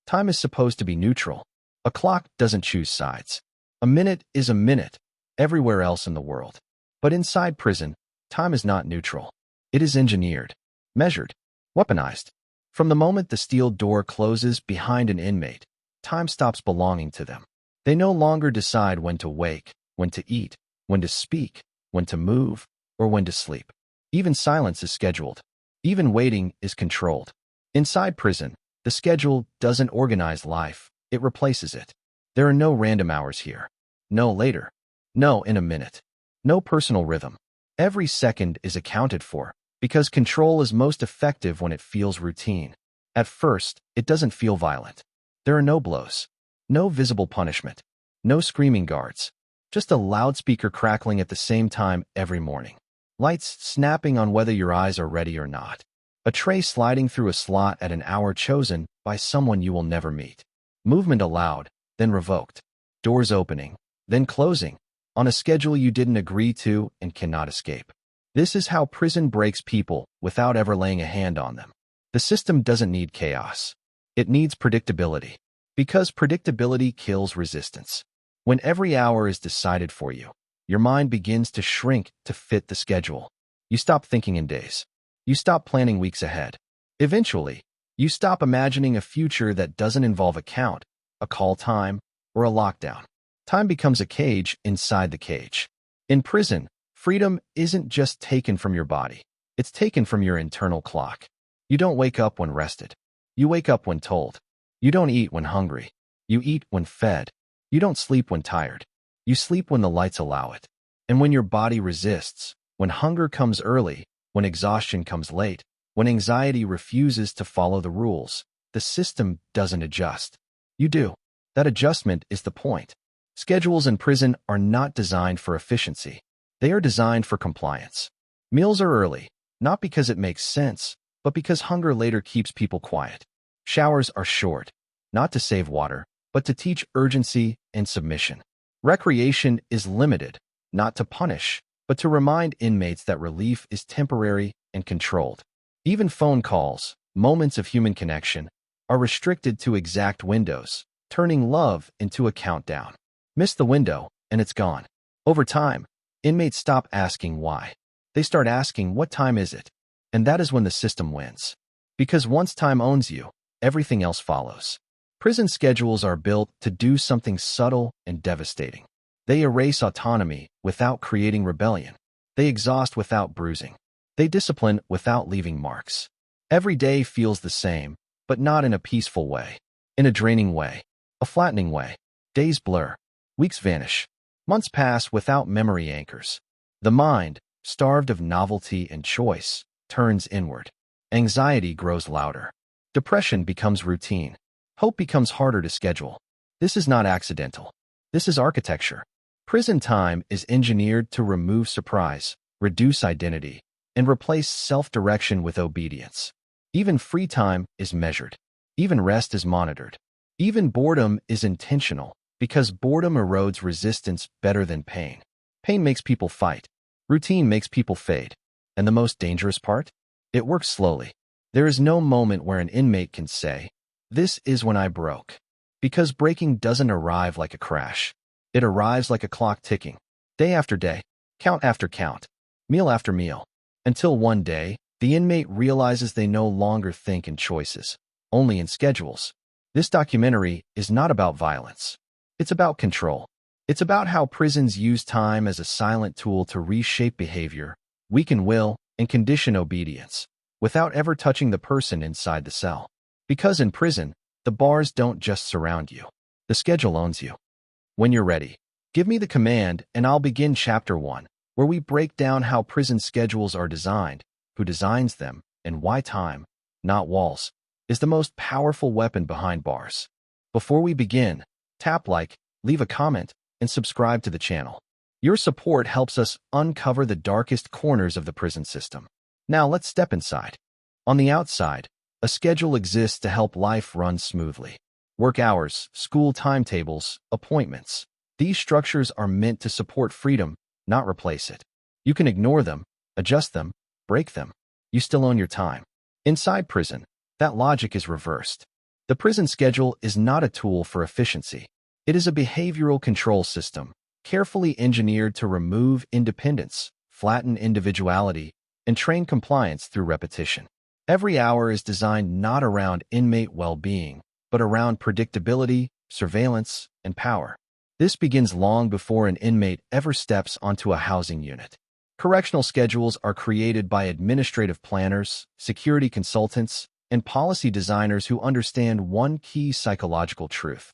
Time is supposed to be neutral. A clock doesn't choose sides. A minute is a minute, everywhere else in the world. But inside prison, time is not neutral. It is engineered, measured, weaponized. From the moment the steel door closes behind an inmate, time stops belonging to them. They no longer decide when to wake, when to eat, when to speak, when to move, or when to sleep. Even silence is scheduled. Even waiting is controlled. Inside prison, the schedule doesn't organize life, it replaces it. There are no random hours here. No later. No in a minute. No personal rhythm. Every second is accounted for, because control is most effective when it feels routine. At first, it doesn't feel violent. There are no blows. No visible punishment. No screaming guards. Just a loudspeaker crackling at the same time every morning. Lights snapping on whether your eyes are ready or not. A tray sliding through a slot at an hour chosen by someone you will never meet. Movement allowed, then revoked. Doors opening, then closing, on a schedule you didn't agree to and cannot escape. This is how prison breaks people without ever laying a hand on them. The system doesn't need chaos. It needs predictability. Because predictability kills resistance. When every hour is decided for you, your mind begins to shrink to fit the schedule. You stop thinking in days. You stop planning weeks ahead. Eventually, you stop imagining a future that doesn't involve a count, a call time, or a lockdown. Time becomes a cage inside the cage. In prison, freedom isn't just taken from your body. It's taken from your internal clock. You don't wake up when rested. You wake up when told. You don't eat when hungry. You eat when fed. You don't sleep when tired. You sleep when the lights allow it. And when your body resists, when hunger comes early, when exhaustion comes late, when anxiety refuses to follow the rules, the system doesn't adjust. You do. That adjustment is the point. Schedules in prison are not designed for efficiency. They are designed for compliance. Meals are early, not because it makes sense, but because hunger later keeps people quiet. Showers are short, not to save water, but to teach urgency and submission. Recreation is limited, not to punish, but to remind inmates that relief is temporary and controlled. Even phone calls, moments of human connection, are restricted to exact windows, turning love into a countdown. Miss the window, and it's gone. Over time, inmates stop asking why. They start asking, what time is it? And that is when the system wins. Because once time owns you, everything else follows. Prison schedules are built to do something subtle and devastating. They erase autonomy without creating rebellion. They exhaust without bruising. They discipline without leaving marks. Every day feels the same, but not in a peaceful way. In a draining way. A flattening way. Days blur. Weeks vanish. Months pass without memory anchors. The mind, starved of novelty and choice, turns inward. Anxiety grows louder. Depression becomes routine. Hope becomes harder to schedule. This is not accidental. This is architecture. Prison time is engineered to remove surprise, reduce identity, and replace self-direction with obedience. Even free time is measured. Even rest is monitored. Even boredom is intentional, because boredom erodes resistance better than pain. Pain makes people fight. Routine makes people fade. And the most dangerous part? It works slowly. There is no moment where an inmate can say, "This is when I broke." Because breaking doesn't arrive like a crash. It arrives like a clock ticking. Day after day, count after count, meal after meal. Until one day, the inmate realizes they no longer think in choices, only in schedules. This documentary is not about violence. It's about control. It's about how prisons use time as a silent tool to reshape behavior, weaken will, and condition obedience, without ever touching the person inside the cell. Because in prison, the bars don't just surround you. The schedule owns you. When you're ready, give me the command and I'll begin Chapter 1, where we break down how prison schedules are designed, who designs them, and why time, not walls, is the most powerful weapon behind bars. Before we begin, tap like, leave a comment, and subscribe to the channel. Your support helps us uncover the darkest corners of the prison system. Now let's step inside. On the outside, a schedule exists to help life run smoothly. Work hours, school timetables, appointments. These structures are meant to support freedom, not replace it. You can ignore them, adjust them, break them. You still own your time. Inside prison, that logic is reversed. The prison schedule is not a tool for efficiency. It is a behavioral control system, carefully engineered to remove independence, flatten individuality, and train compliance through repetition. Every hour is designed not around inmate well-being, but around predictability, surveillance, and power. This begins long before an inmate ever steps onto a housing unit. Correctional schedules are created by administrative planners, security consultants, and policy designers who understand one key psychological truth.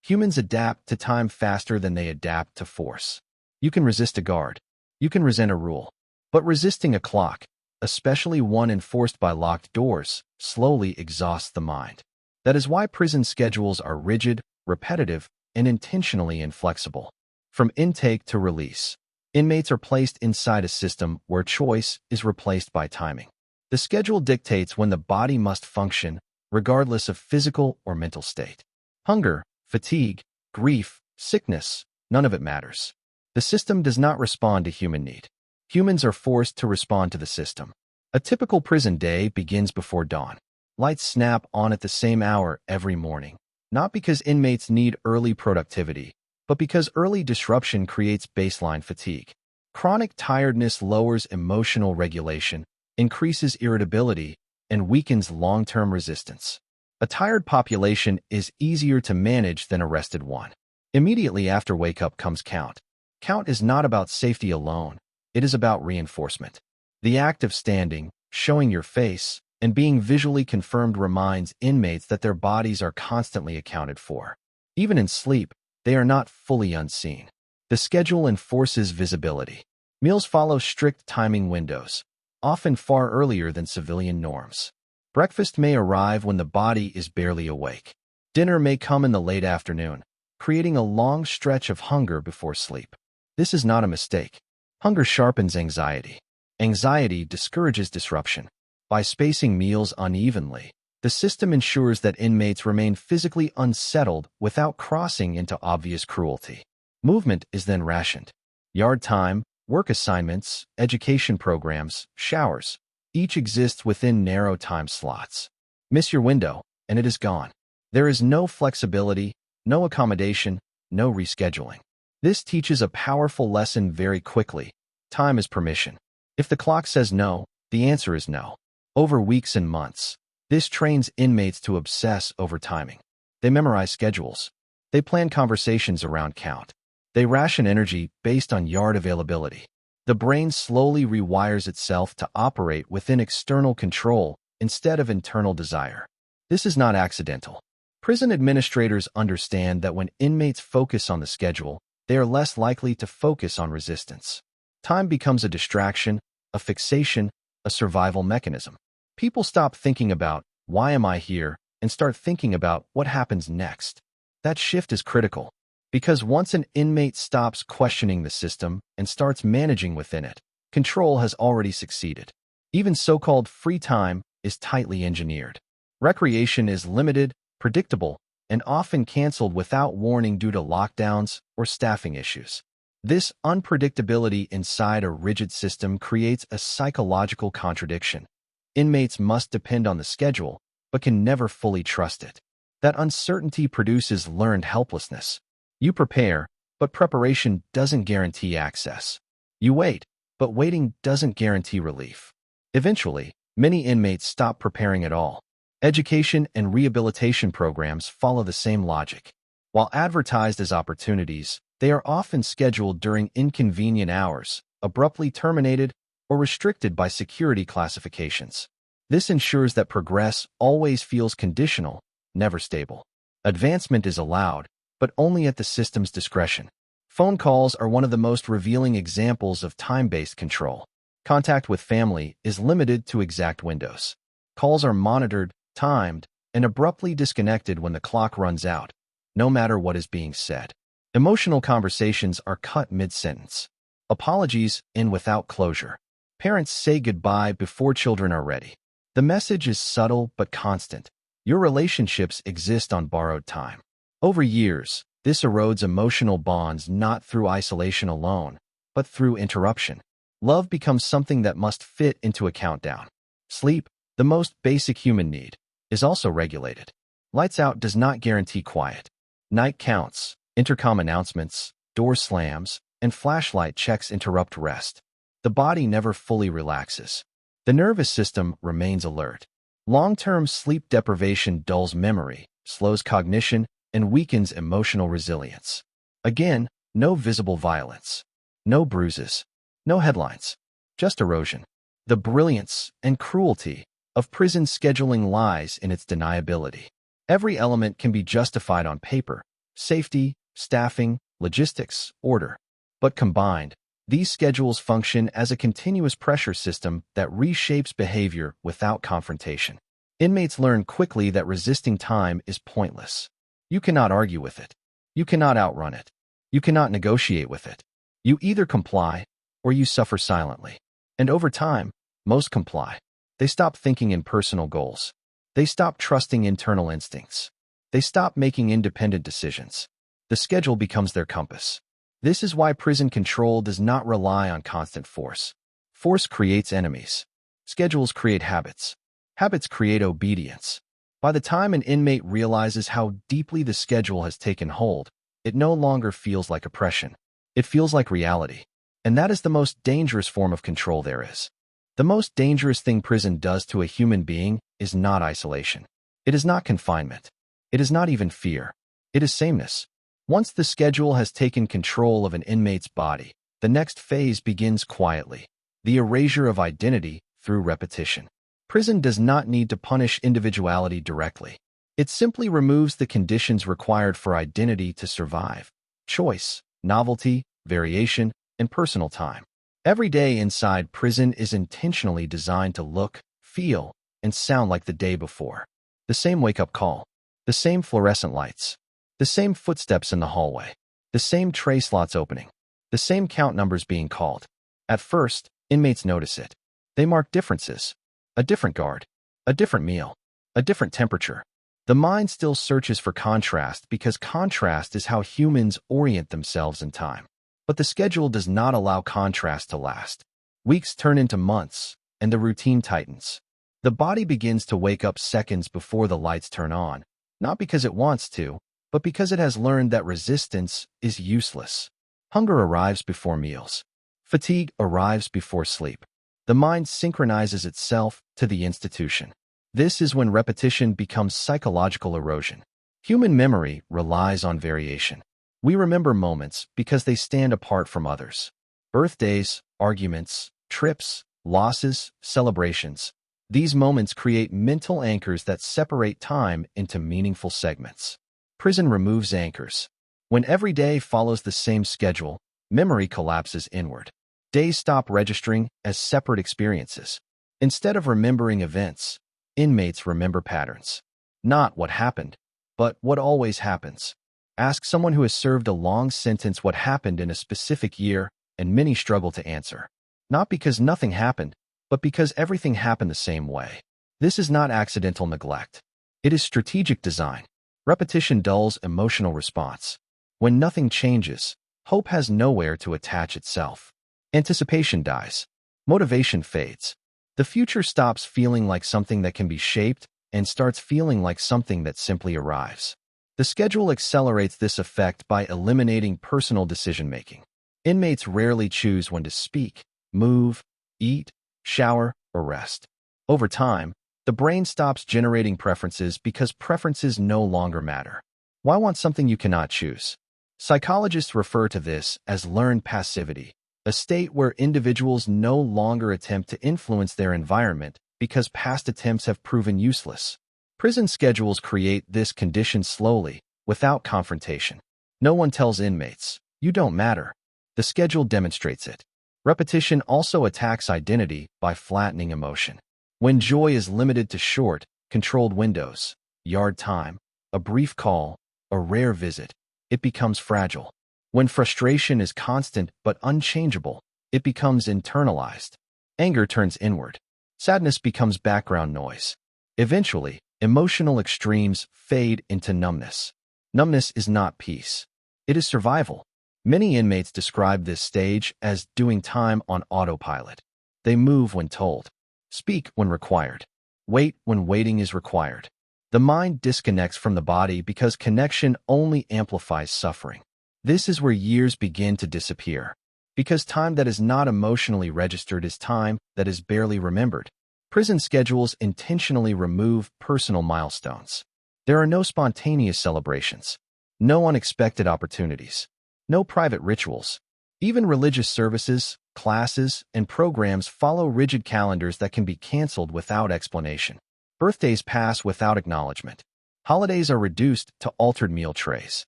Humans adapt to time faster than they adapt to force. You can resist a guard. You can resent a rule. But resisting a clock, especially one enforced by locked doors, slowly exhausts the mind. That is why prison schedules are rigid, repetitive, and intentionally inflexible. From intake to release, inmates are placed inside a system where choice is replaced by timing. The schedule dictates when the body must function, regardless of physical or mental state. Hunger, fatigue, grief, sickness, none of it matters. The system does not respond to human need. Humans are forced to respond to the system. A typical prison day begins before dawn. Lights snap on at the same hour every morning, not because inmates need early productivity, but because early disruption creates baseline fatigue. Chronic tiredness lowers emotional regulation, increases irritability, and weakens long-term resistance. A tired population is easier to manage than a rested one. Immediately after wake-up comes count. Count is not about safety alone. It is about reinforcement. The act of standing, showing your face, and being visually confirmed reminds inmates that their bodies are constantly accounted for. Even in sleep, they are not fully unseen. The schedule enforces visibility. Meals follow strict timing windows, often far earlier than civilian norms. Breakfast may arrive when the body is barely awake. Dinner may come in the late afternoon, creating a long stretch of hunger before sleep. This is not a mistake. Hunger sharpens anxiety. Anxiety discourages disruption. By spacing meals unevenly, the system ensures that inmates remain physically unsettled without crossing into obvious cruelty. Movement is then rationed. Yard time, work assignments, education programs, showers, each exists within narrow time slots. Miss your window, and it is gone. There is no flexibility, no accommodation, no rescheduling. This teaches a powerful lesson very quickly. Time is permission. If the clock says no, the answer is no. Over weeks and months, this trains inmates to obsess over timing. They memorize schedules. They plan conversations around count. They ration energy based on yard availability. The brain slowly rewires itself to operate within external control instead of internal desire. This is not accidental. Prison administrators understand that when inmates focus on the schedule, they are less likely to focus on resistance. Time becomes a distraction, a fixation, a survival mechanism. People stop thinking about, why am I here, and start thinking about what happens next. That shift is critical, because once an inmate stops questioning the system and starts managing within it, control has already succeeded. Even so-called free time is tightly engineered. Recreation is limited, predictable, and often canceled without warning due to lockdowns or staffing issues. This unpredictability inside a rigid system creates a psychological contradiction. Inmates must depend on the schedule, but can never fully trust it. That uncertainty produces learned helplessness. You prepare, but preparation doesn't guarantee access. You wait, but waiting doesn't guarantee relief. Eventually, many inmates stop preparing at all. Education and rehabilitation programs follow the same logic. While advertised as opportunities, they are often scheduled during inconvenient hours, abruptly terminated, or restricted by security classifications. This ensures that progress always feels conditional, never stable. Advancement is allowed, but only at the system's discretion. Phone calls are one of the most revealing examples of time-based control. Contact with family is limited to exact windows. Calls are monitored, timed, and abruptly disconnected when the clock runs out, no matter what is being said. Emotional conversations are cut mid-sentence. Apologies end without closure. Parents say goodbye before children are ready. The message is subtle but constant. Your relationships exist on borrowed time. Over years, this erodes emotional bonds not through isolation alone, but through interruption. Love becomes something that must fit into a countdown. Sleep, the most basic human need, is also regulated. Lights out does not guarantee quiet. Night counts, intercom announcements, door slams, and flashlight checks interrupt rest. The body never fully relaxes. The nervous system remains alert. Long-term sleep deprivation dulls memory, slows cognition, and weakens emotional resilience. Again, no visible violence. No bruises. No headlines. Just erosion. The brilliance and cruelty of prison scheduling lies in its deniability. Every element can be justified on paper: safety, staffing, logistics, order. But combined, these schedules function as a continuous pressure system that reshapes behavior without confrontation. Inmates learn quickly that resisting time is pointless. You cannot argue with it. You cannot outrun it. You cannot negotiate with it. You either comply or you suffer silently. And over time, most comply. They stop thinking in personal goals. They stop trusting internal instincts. They stop making independent decisions. The schedule becomes their compass. This is why prison control does not rely on constant force. Force creates enemies. Schedules create habits. Habits create obedience. By the time an inmate realizes how deeply the schedule has taken hold, it no longer feels like oppression. It feels like reality. And that is the most dangerous form of control there is. The most dangerous thing prison does to a human being is not isolation. It is not confinement. It is not even fear. It is sameness. Once the schedule has taken control of an inmate's body, the next phase begins quietly: the erasure of identity through repetition. Prison does not need to punish individuality directly. It simply removes the conditions required for identity to survive: choice, novelty, variation, and personal time. Every day inside prison is intentionally designed to look, feel, and sound like the day before. The same wake-up call. The same fluorescent lights. The same footsteps in the hallway. The same tray slots opening. The same count numbers being called. At first, inmates notice it. They mark differences. A different guard. A different meal. A different temperature. The mind still searches for contrast because contrast is how humans orient themselves in time. But the schedule does not allow contrast to last. Weeks turn into months, and the routine tightens. The body begins to wake up seconds before the lights turn on, not because it wants to, but because it has learned that resistance is useless. Hunger arrives before meals. Fatigue arrives before sleep. The mind synchronizes itself to the institution. This is when repetition becomes psychological erosion. Human memory relies on variation. We remember moments because they stand apart from others. Birthdays, arguments, trips, losses, celebrations. These moments create mental anchors that separate time into meaningful segments. Prison removes anchors. When every day follows the same schedule, memory collapses inward. Days stop registering as separate experiences. Instead of remembering events, inmates remember patterns. Not what happened, but what always happens. Ask someone who has served a long sentence what happened in a specific year, and many struggle to answer. Not because nothing happened, but because everything happened the same way. This is not accidental neglect. It is strategic design. Repetition dulls emotional response. When nothing changes, hope has nowhere to attach itself. Anticipation dies. Motivation fades. The future stops feeling like something that can be shaped and starts feeling like something that simply arrives. The schedule accelerates this effect by eliminating personal decision-making. Inmates rarely choose when to speak, move, eat, shower, or rest. Over time, the brain stops generating preferences because preferences no longer matter. Why want something you cannot choose? Psychologists refer to this as learned passivity, a state where individuals no longer attempt to influence their environment because past attempts have proven useless. Prison schedules create this condition slowly, without confrontation. No one tells inmates, "You don't matter." The schedule demonstrates it. Repetition also attacks identity by flattening emotion. When joy is limited to short, controlled windows, yard time, a brief call, a rare visit, it becomes fragile. When frustration is constant but unchangeable, it becomes internalized. Anger turns inward. Sadness becomes background noise. Eventually, emotional extremes fade into numbness. Numbness is not peace. It is survival. Many inmates describe this stage as doing time on autopilot. They move when told, speak when required, wait when waiting is required. The mind disconnects from the body because connection only amplifies suffering. This is where years begin to disappear, because time that is not emotionally registered is time that is barely remembered. Prison schedules intentionally remove personal milestones. There are no spontaneous celebrations, no unexpected opportunities, no private rituals. Even religious services, classes, and programs follow rigid calendars that can be canceled without explanation. Birthdays pass without acknowledgement. Holidays are reduced to altered meal trays.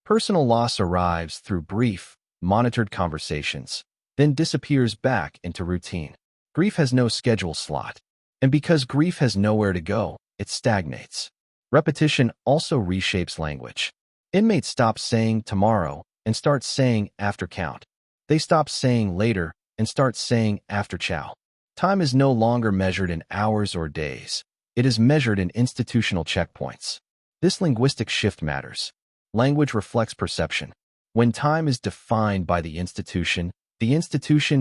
Personal loss arrives through brief, monitored conversations, then disappears back into routine. Grief has no schedule slot. And because grief has nowhere to go, it stagnates. Repetition also reshapes language. Inmates stop saying tomorrow and start saying after count. They stop saying later and start saying after chow. Time is no longer measured in hours or days. It is measured in institutional checkpoints. This linguistic shift matters. Language reflects perception. When time is defined by the institution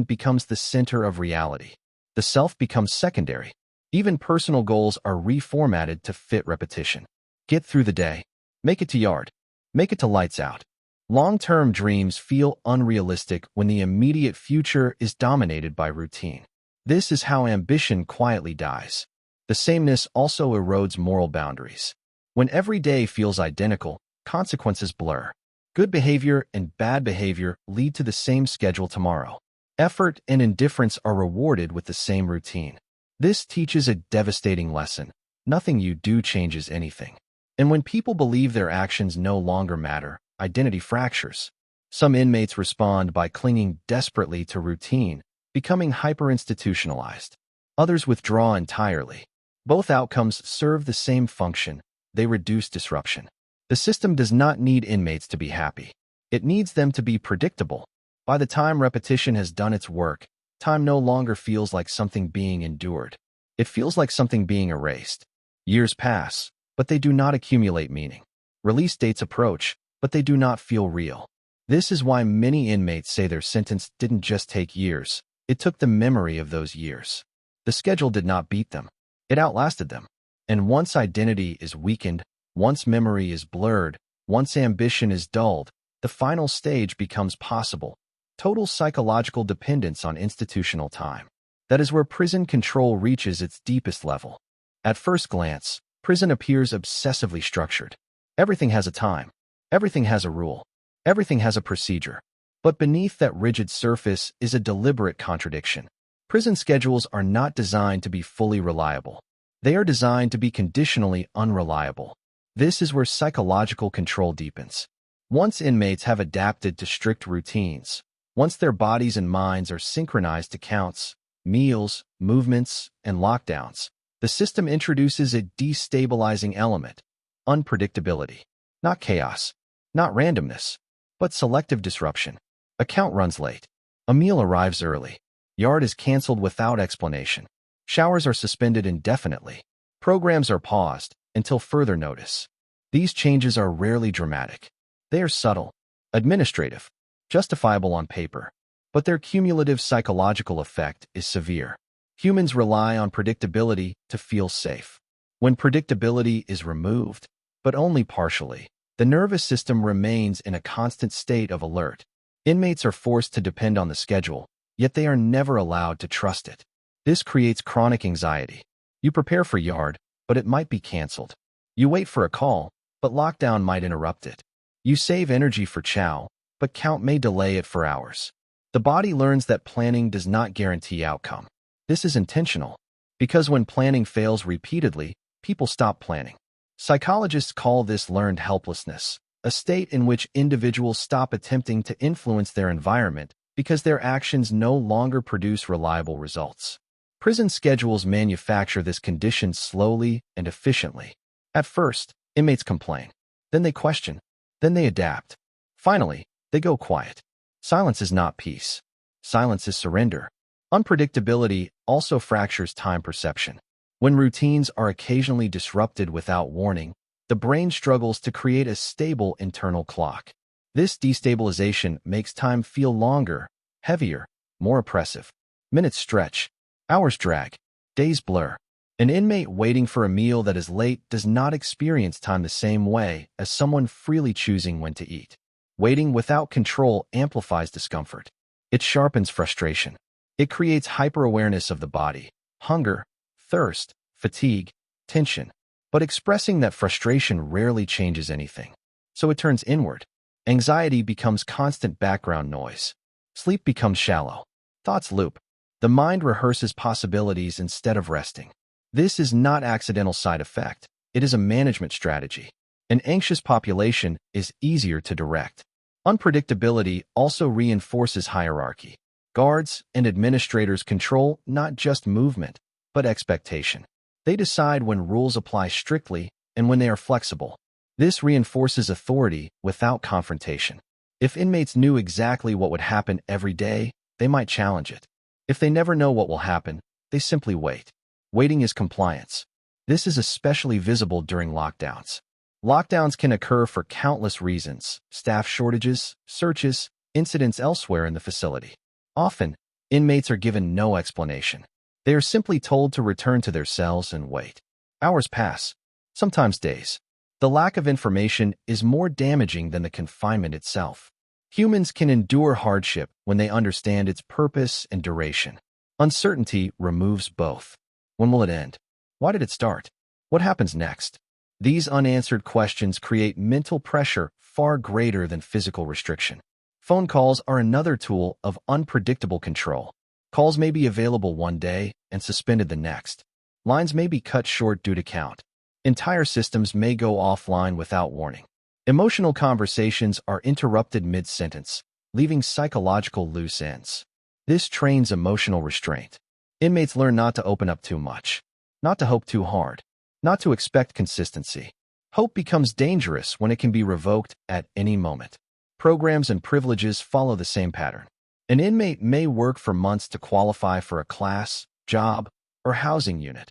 becomes the center of reality. The self becomes secondary. Even personal goals are reformatted to fit repetition. Get through the day. Make it to yard. Make it to lights out. Long-term dreams feel unrealistic when the immediate future is dominated by routine. This is how ambition quietly dies. The sameness also erodes moral boundaries. When every day feels identical, consequences blur. Good behavior and bad behavior lead to the same schedule tomorrow. Effort and indifference are rewarded with the same routine. This teaches a devastating lesson. Nothing you do changes anything. And when people believe their actions no longer matter, identity fractures. Some inmates respond by clinging desperately to routine, becoming hyper-institutionalized. Others withdraw entirely. Both outcomes serve the same function. They reduce disruption. The system does not need inmates to be happy. It needs them to be predictable. By the time repetition has done its work, time no longer feels like something being endured. It feels like something being erased. Years pass, but they do not accumulate meaning. Release dates approach, but they do not feel real. This is why many inmates say their sentence didn't just take years. It took the memory of those years. The schedule did not beat them. It outlasted them. And once identity is weakened, once memory is blurred, once ambition is dulled, the final stage becomes possible. Total psychological dependence on institutional time. That is where prison control reaches its deepest level. At first glance, prison appears obsessively structured. Everything has a time. Everything has a rule. Everything has a procedure. But beneath that rigid surface is a deliberate contradiction. Prison schedules are not designed to be fully reliable. They are designed to be conditionally unreliable. This is where psychological control deepens. Once inmates have adapted to strict routines, once their bodies and minds are synchronized to counts, meals, movements, and lockdowns, the system introduces a destabilizing element: unpredictability. Not chaos, not randomness, but selective disruption. A count runs late. A meal arrives early. Yard is canceled without explanation. Showers are suspended indefinitely. Programs are paused until further notice. These changes are rarely dramatic. They are subtle, administrative, justifiable on paper, but their cumulative psychological effect is severe. Humans rely on predictability to feel safe. When predictability is removed, but only partially, the nervous system remains in a constant state of alert. Inmates are forced to depend on the schedule, yet they are never allowed to trust it. This creates chronic anxiety. You prepare for yard, but it might be canceled. You wait for a call, but lockdown might interrupt it. You save energy for chow, but count may delay it for hours. The body learns that planning does not guarantee outcome. This is intentional, because when planning fails repeatedly, people stop planning. Psychologists call this learned helplessness, a state in which individuals stop attempting to influence their environment because their actions no longer produce reliable results. Prison schedules manufacture this condition slowly and efficiently. At first, inmates complain. Then they question. Then they adapt. Finally, they go quiet. Silence is not peace. Silence is surrender. Unpredictability also fractures time perception. When routines are occasionally disrupted without warning, the brain struggles to create a stable internal clock. This destabilization makes time feel longer, heavier, more oppressive. Minutes stretch. Hours drag. Days blur. An inmate waiting for a meal that is late does not experience time the same way as someone freely choosing when to eat. Waiting without control amplifies discomfort. It sharpens frustration. It creates hyper-awareness of the body, hunger, thirst, fatigue, tension. But expressing that frustration rarely changes anything. So it turns inward. Anxiety becomes constant background noise. Sleep becomes shallow. Thoughts loop. The mind rehearses possibilities instead of resting. This is not accidental side effect. It is a management strategy. An anxious population is easier to direct. Unpredictability also reinforces hierarchy. Guards and administrators control not just movement, but expectation. They decide when rules apply strictly and when they are flexible. This reinforces authority without confrontation. If inmates knew exactly what would happen every day, they might challenge it. If they never know what will happen, they simply wait. Waiting is compliance. This is especially visible during lockdowns. Lockdowns can occur for countless reasons: staff shortages, searches, incidents elsewhere in the facility. Often, inmates are given no explanation. They are simply told to return to their cells and wait. Hours pass, sometimes days. The lack of information is more damaging than the confinement itself. Humans can endure hardship when they understand its purpose and duration. Uncertainty removes both. When will it end? Why did it start? What happens next? These unanswered questions create mental pressure far greater than physical restriction. Phone calls are another tool of unpredictable control. Calls may be available one day and suspended the next. Lines may be cut short due to count. Entire systems may go offline without warning. Emotional conversations are interrupted mid-sentence, leaving psychological loose ends. This trains emotional restraint. Inmates learn not to open up too much, not to hope too hard, not to expect consistency. Hope becomes dangerous when it can be revoked at any moment. Programs and privileges follow the same pattern. An inmate may work for months to qualify for a class, job, or housing unit,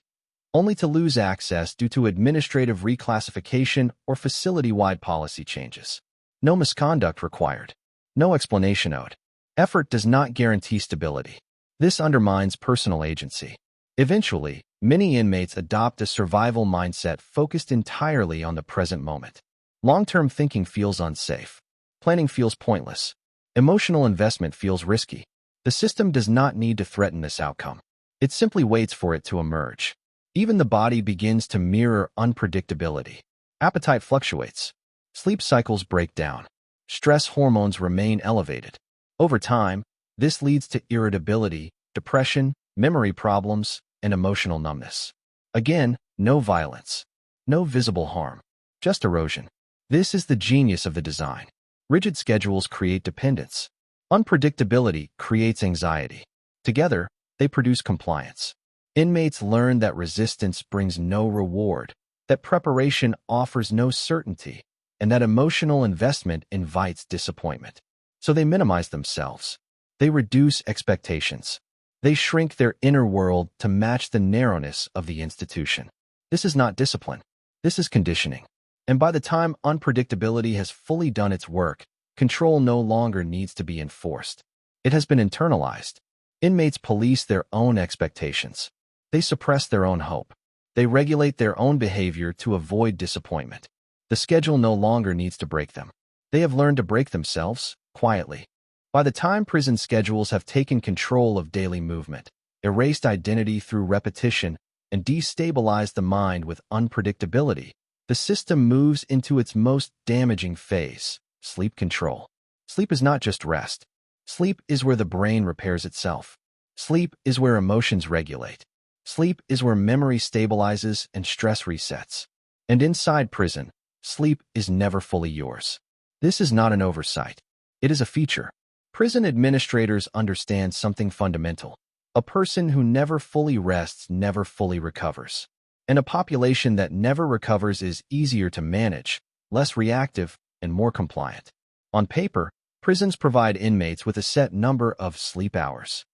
only to lose access due to administrative reclassification or facility-wide policy changes. No misconduct required. No explanation owed. Effort does not guarantee stability. This undermines personal agency. Eventually, many inmates adopt a survival mindset focused entirely on the present moment. Long-term thinking feels unsafe. Planning feels pointless. Emotional investment feels risky. The system does not need to threaten this outcome. It simply waits for it to emerge. Even the body begins to mirror unpredictability. Appetite fluctuates. Sleep cycles break down. Stress hormones remain elevated. Over time, this leads to irritability, depression, memory problems, and emotional numbness. Again, no violence. No visible harm. Just erosion. This is the genius of the design. Rigid schedules create dependence. Unpredictability creates anxiety. Together, they produce compliance. Inmates learn that resistance brings no reward, that preparation offers no certainty, and that emotional investment invites disappointment. So they minimize themselves. They reduce expectations. They shrink their inner world to match the narrowness of the institution. This is not discipline. This is conditioning. And by the time unpredictability has fully done its work, control no longer needs to be enforced. It has been internalized. Inmates police their own expectations. They suppress their own hope. They regulate their own behavior to avoid disappointment. The schedule no longer needs to break them. They have learned to break themselves, quietly. By the time prison schedules have taken control of daily movement, erased identity through repetition, and destabilized the mind with unpredictability, the system moves into its most damaging phase: sleep control. Sleep is not just rest. Sleep is where the brain repairs itself. Sleep is where emotions regulate. Sleep is where memory stabilizes and stress resets. And inside prison, sleep is never fully yours. This is not an oversight. It is a feature. Prison administrators understand something fundamental. A person who never fully rests never fully recovers. And a population that never recovers is easier to manage, less reactive, and more compliant. On paper, prisons provide inmates with a set number of sleep hours.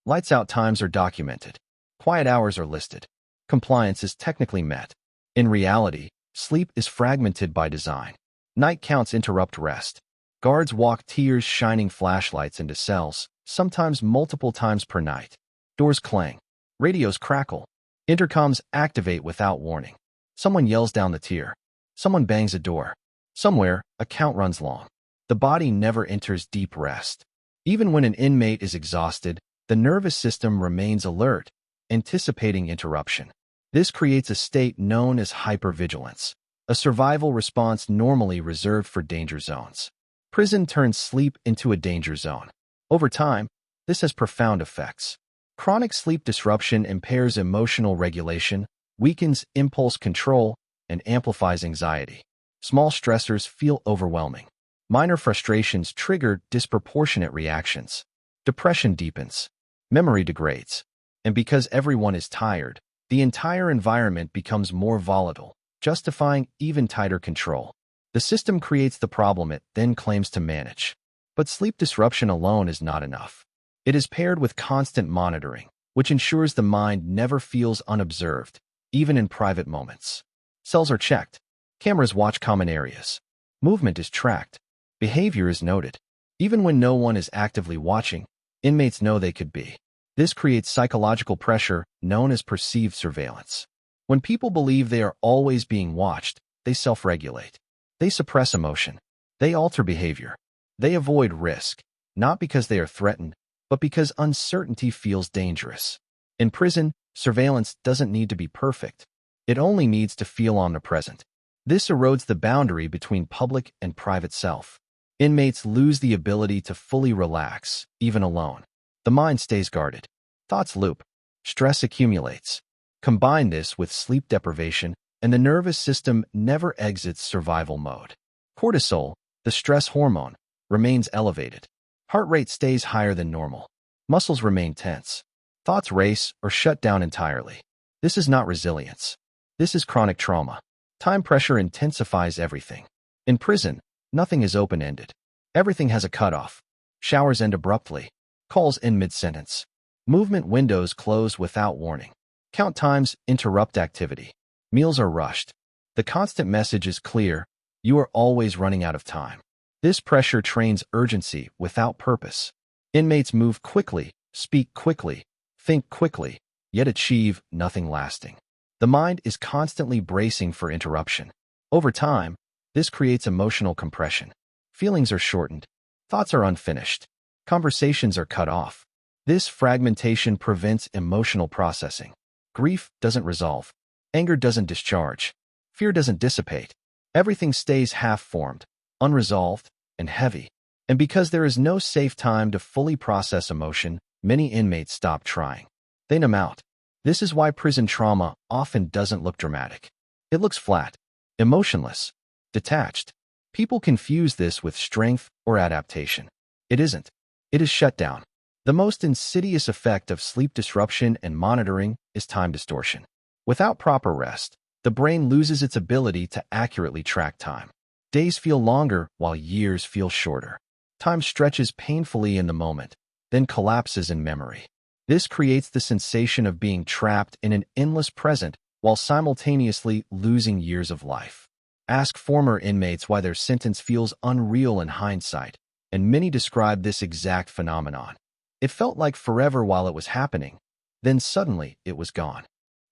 Lights-out times are documented. Quiet hours are listed. Compliance is technically met. In reality, sleep is fragmented by design. Night counts interrupt rest. Guards walk tiers shining flashlights into cells, sometimes multiple times per night. Doors clang. Radios crackle. Intercoms activate without warning. Someone yells down the tier. Someone bangs a door. Somewhere, a count runs long. The body never enters deep rest. Even when an inmate is exhausted, the nervous system remains alert, anticipating interruption. This creates a state known as hypervigilance, a survival response normally reserved for danger zones. Prison turns sleep into a danger zone. Over time, this has profound effects. Chronic sleep disruption impairs emotional regulation, weakens impulse control, and amplifies anxiety. Small stressors feel overwhelming. Minor frustrations trigger disproportionate reactions. Depression deepens. Memory degrades. And because everyone is tired, the entire environment becomes more volatile, justifying even tighter control. The system creates the problem it then claims to manage. But sleep disruption alone is not enough. It is paired with constant monitoring, which ensures the mind never feels unobserved, even in private moments. Cells are checked. Cameras watch common areas. Movement is tracked. Behavior is noted. Even when no one is actively watching, inmates know they could be. This creates psychological pressure known as perceived surveillance. When people believe they are always being watched, they self-regulate. They suppress emotion. They alter behavior. They avoid risk, not because they are threatened, but because uncertainty feels dangerous. In prison, surveillance doesn't need to be perfect. It only needs to feel omnipresent. This erodes the boundary between public and private self. Inmates lose the ability to fully relax, even alone. The mind stays guarded. Thoughts loop. Stress accumulates. Combine this with sleep deprivation, and the nervous system never exits survival mode. Cortisol, the stress hormone, remains elevated. Heart rate stays higher than normal. Muscles remain tense. Thoughts race or shut down entirely. This is not resilience. This is chronic trauma. Time pressure intensifies everything. In prison, nothing is open-ended. Everything has a cutoff. Showers end abruptly. Calls end mid-sentence. Movement windows close without warning. Count times interrupt activity. Meals are rushed. The constant message is clear: you are always running out of time. This pressure trains urgency without purpose. Inmates move quickly, speak quickly, think quickly, yet achieve nothing lasting. The mind is constantly bracing for interruption. Over time, this creates emotional compression. Feelings are shortened. Thoughts are unfinished. Conversations are cut off. This fragmentation prevents emotional processing. Grief doesn't resolve. Anger doesn't discharge. Fear doesn't dissipate. Everything stays half-formed, unresolved, and heavy. And because there is no safe time to fully process emotion, many inmates stop trying. They numb out. This is why prison trauma often doesn't look dramatic. It looks flat, emotionless, detached. People confuse this with strength or adaptation. It isn't. It is shutdown. The most insidious effect of sleep disruption and monitoring is time distortion. Without proper rest, the brain loses its ability to accurately track time. Days feel longer while years feel shorter. Time stretches painfully in the moment, then collapses in memory. This creates the sensation of being trapped in an endless present while simultaneously losing years of life. Ask former inmates why their sentence feels unreal in hindsight, and many describe this exact phenomenon. It felt like forever while it was happening, then suddenly it was gone.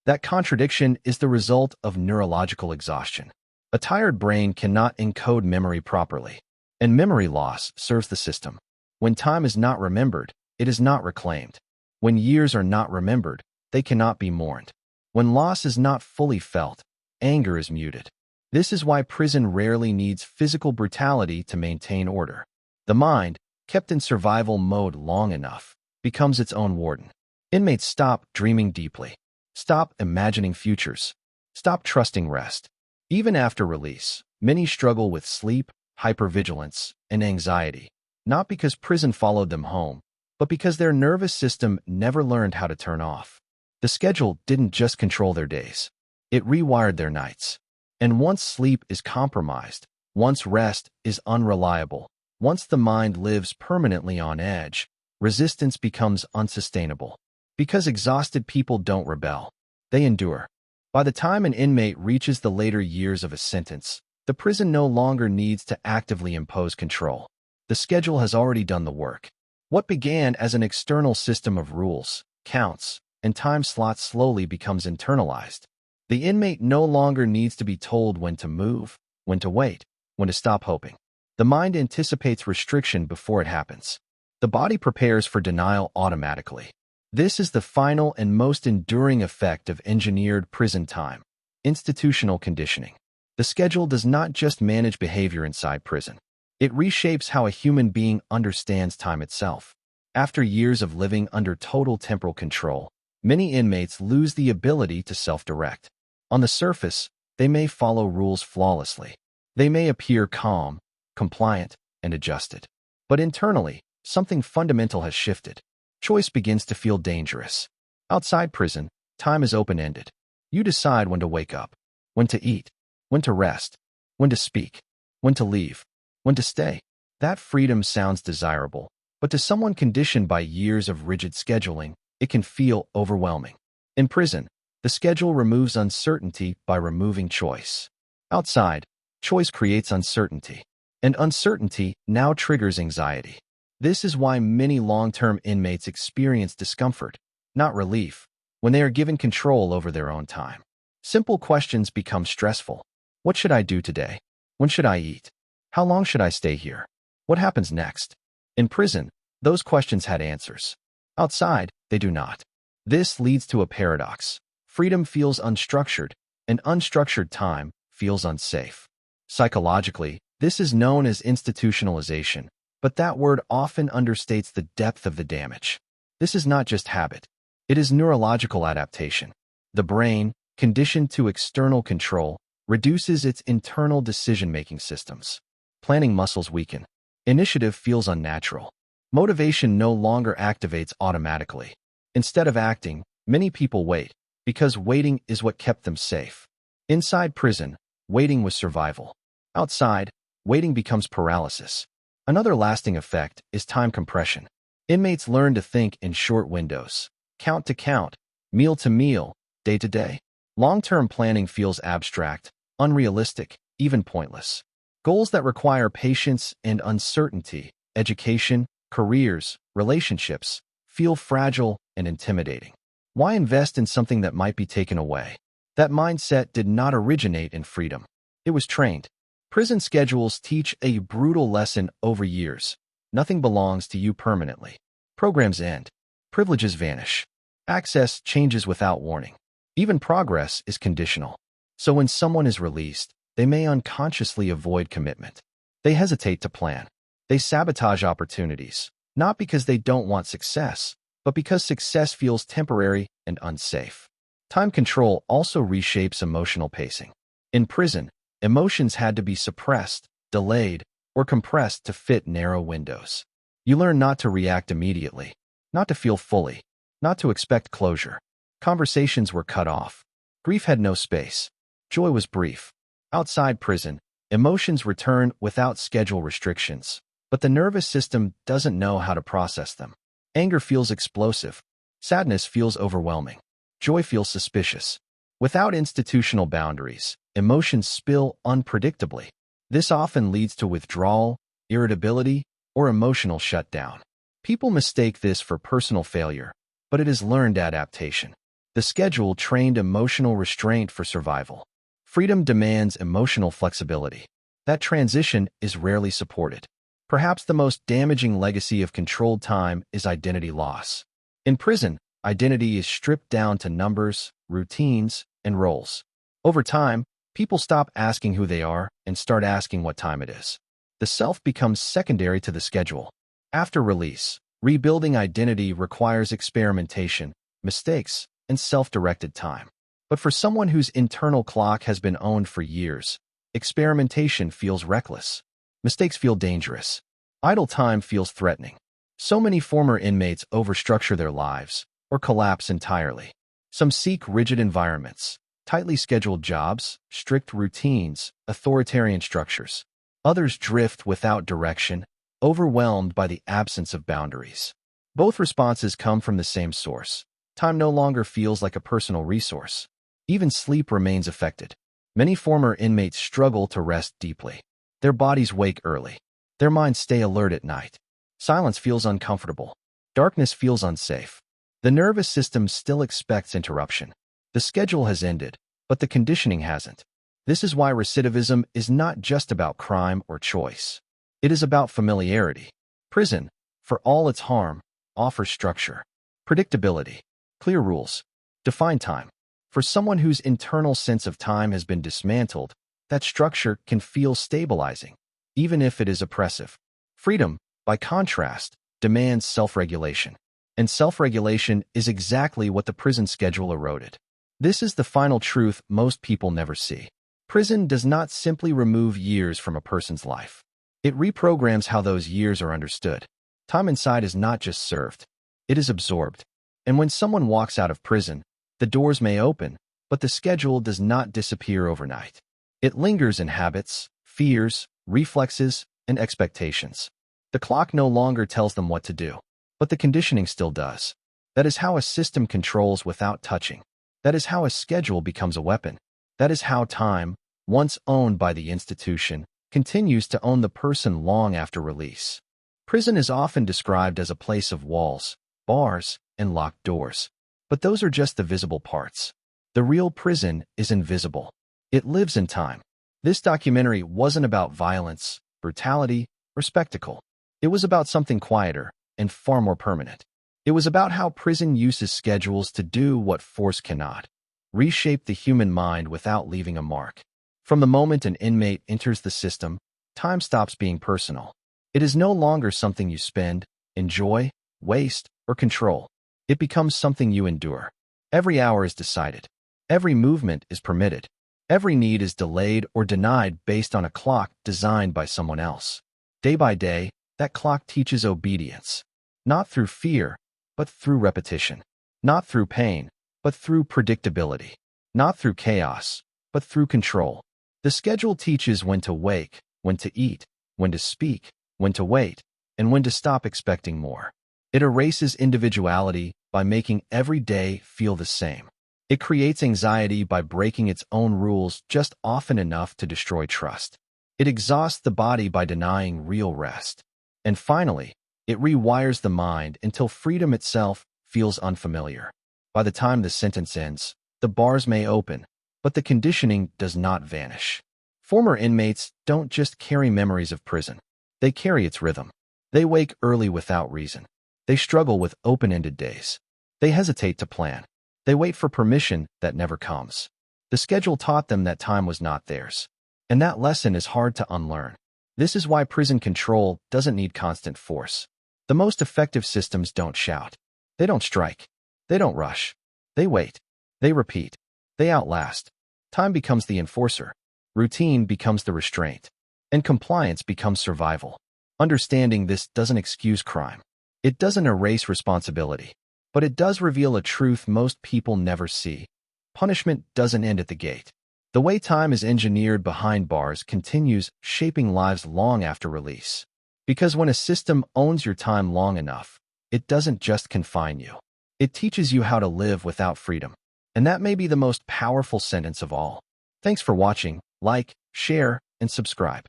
That contradiction is the result of neurological exhaustion. A tired brain cannot encode memory properly, and memory loss serves the system. When time is not remembered, it is not reclaimed. When years are not remembered, they cannot be mourned. When loss is not fully felt, anger is muted. This is why prison rarely needs physical brutality to maintain order. The mind, kept in survival mode long enough, becomes its own warden. Inmates stop dreaming deeply. Stop imagining futures. Stop trusting rest. Even after release, many struggle with sleep, hypervigilance, and anxiety, not because prison followed them home, but because their nervous system never learned how to turn off. The schedule didn't just control their days. It rewired their nights. And once sleep is compromised, once rest is unreliable, once the mind lives permanently on edge, resistance becomes unsustainable. Because exhausted people don't rebel, they endure. By the time an inmate reaches the later years of a sentence, the prison no longer needs to actively impose control. The schedule has already done the work. What began as an external system of rules, counts, and time slot slowly becomes internalized. The inmate no longer needs to be told when to move, when to wait, when to stop hoping. The mind anticipates restriction before it happens. The body prepares for denial automatically. This is the final and most enduring effect of engineered prison time: institutional conditioning. The schedule does not just manage behavior inside prison. It reshapes how a human being understands time itself. After years of living under total temporal control, many inmates lose the ability to self-direct. On the surface, they may follow rules flawlessly. They may appear calm, compliant, and adjusted. But internally, something fundamental has shifted. Choice begins to feel dangerous. Outside prison, time is open-ended. You decide when to wake up, when to eat, when to rest, when to speak, when to leave, when to stay. That freedom sounds desirable, but to someone conditioned by years of rigid scheduling, it can feel overwhelming. In prison, the schedule removes uncertainty by removing choice. Outside, choice creates uncertainty, and uncertainty now triggers anxiety. This is why many long-term inmates experience discomfort, not relief, when they are given control over their own time. Simple questions become stressful. What should I do today? When should I eat? How long should I stay here? What happens next? In prison, those questions had answers. Outside, they do not. This leads to a paradox. Freedom feels unstructured, and unstructured time feels unsafe. Psychologically, this is known as institutionalization, but that word often understates the depth of the damage. This is not just habit. It is neurological adaptation. The brain, conditioned to external control, reduces its internal decision-making systems. Planning muscles weaken. Initiative feels unnatural. Motivation no longer activates automatically. Instead of acting, many people wait, because waiting is what kept them safe. Inside prison, waiting was survival. Outside, waiting becomes paralysis. Another lasting effect is time compression. Inmates learn to think in short windows, count to count, meal to meal, day to day. Long-term planning feels abstract, unrealistic, even pointless. Goals that require patience and uncertainty, education, careers, relationships, feel fragile and intimidating. Why invest in something that might be taken away? That mindset did not originate in freedom. It was trained. Prison schedules teach a brutal lesson over years. Nothing belongs to you permanently. Programs end. Privileges vanish. Access changes without warning. Even progress is conditional. So when someone is released, they may unconsciously avoid commitment. They hesitate to plan. They sabotage opportunities, not because they don't want success, but because success feels temporary and unsafe. Time control also reshapes emotional pacing. In prison, emotions had to be suppressed, delayed, or compressed to fit narrow windows. You learn not to react immediately, not to feel fully, not to expect closure. Conversations were cut off. Grief had no space. Joy was brief. Outside prison, emotions return without schedule restrictions, but the nervous system doesn't know how to process them. Anger feels explosive. Sadness feels overwhelming. Joy feels suspicious. Without institutional boundaries, emotions spill unpredictably. This often leads to withdrawal, irritability, or emotional shutdown. People mistake this for personal failure, but it is learned adaptation. The schedule trained emotional restraint for survival. Freedom demands emotional flexibility. That transition is rarely supported. Perhaps the most damaging legacy of controlled time is identity loss. In prison, identity is stripped down to numbers, routines, and roles. Over time, people stop asking who they are and start asking what time it is. The self becomes secondary to the schedule. After release, rebuilding identity requires experimentation, mistakes, and self-directed time. But for someone whose internal clock has been owned for years, experimentation feels reckless. Mistakes feel dangerous. Idle time feels threatening. So many former inmates overstructure their lives or collapse entirely. Some seek rigid environments, tightly scheduled jobs, strict routines, authoritarian structures. Others drift without direction, overwhelmed by the absence of boundaries. Both responses come from the same source. Time no longer feels like a personal resource. Even sleep remains affected. Many former inmates struggle to rest deeply. Their bodies wake early. Their minds stay alert at night. Silence feels uncomfortable. Darkness feels unsafe. The nervous system still expects interruption. The schedule has ended, but the conditioning hasn't. This is why recidivism is not just about crime or choice. It is about familiarity. Prison, for all its harm, offers structure, predictability, clear rules, defined time. For someone whose internal sense of time has been dismantled, that structure can feel stabilizing, even if it is oppressive. Freedom, by contrast, demands self-regulation. And self-regulation is exactly what the prison schedule eroded. This is the final truth most people never see. Prison does not simply remove years from a person's life. It reprograms how those years are understood. Time inside is not just served. It is absorbed. And when someone walks out of prison, the doors may open, but the schedule does not disappear overnight. It lingers in habits, fears, reflexes, and expectations. The clock no longer tells them what to do, but the conditioning still does. That is how a system controls without touching. That is how a schedule becomes a weapon. That is how time, once owned by the institution, continues to own the person long after release. Prison is often described as a place of walls, bars, and locked doors. But those are just the visible parts. The real prison is invisible. It lives in time. This documentary wasn't about violence, brutality, or spectacle. It was about something quieter and far more permanent. It was about how prison uses schedules to do what force cannot: reshape the human mind without leaving a mark. From the moment an inmate enters the system, time stops being personal. It is no longer something you spend, enjoy, waste, or control. It becomes something you endure. Every hour is decided. Every movement is permitted. Every need is delayed or denied based on a clock designed by someone else. Day by day, that clock teaches obedience. Not through fear, but through repetition. Not through pain, but through predictability. Not through chaos, but through control. The schedule teaches when to wake, when to eat, when to speak, when to wait, and when to stop expecting more. It erases individuality by making every day feel the same. It creates anxiety by breaking its own rules just often enough to destroy trust. It exhausts the body by denying real rest. And finally, it rewires the mind until freedom itself feels unfamiliar. By the time the sentence ends, the bars may open, but the conditioning does not vanish. Former inmates don't just carry memories of prison. They carry its rhythm. They wake early without reason. They struggle with open-ended days. They hesitate to plan. They wait for permission that never comes. The schedule taught them that time was not theirs. And that lesson is hard to unlearn. This is why prison control doesn't need constant force. The most effective systems don't shout. They don't strike. They don't rush. They wait. They repeat. They outlast. Time becomes the enforcer. Routine becomes the restraint. And compliance becomes survival. Understanding this doesn't excuse crime. It doesn't erase responsibility. But it does reveal a truth most people never see. Punishment doesn't end at the gate. The way time is engineered behind bars continues, shaping lives long after release. Because when a system owns your time long enough, it doesn't just confine you. It teaches you how to live without freedom. And that may be the most powerful sentence of all. Thanks for watching. Like, share, and subscribe.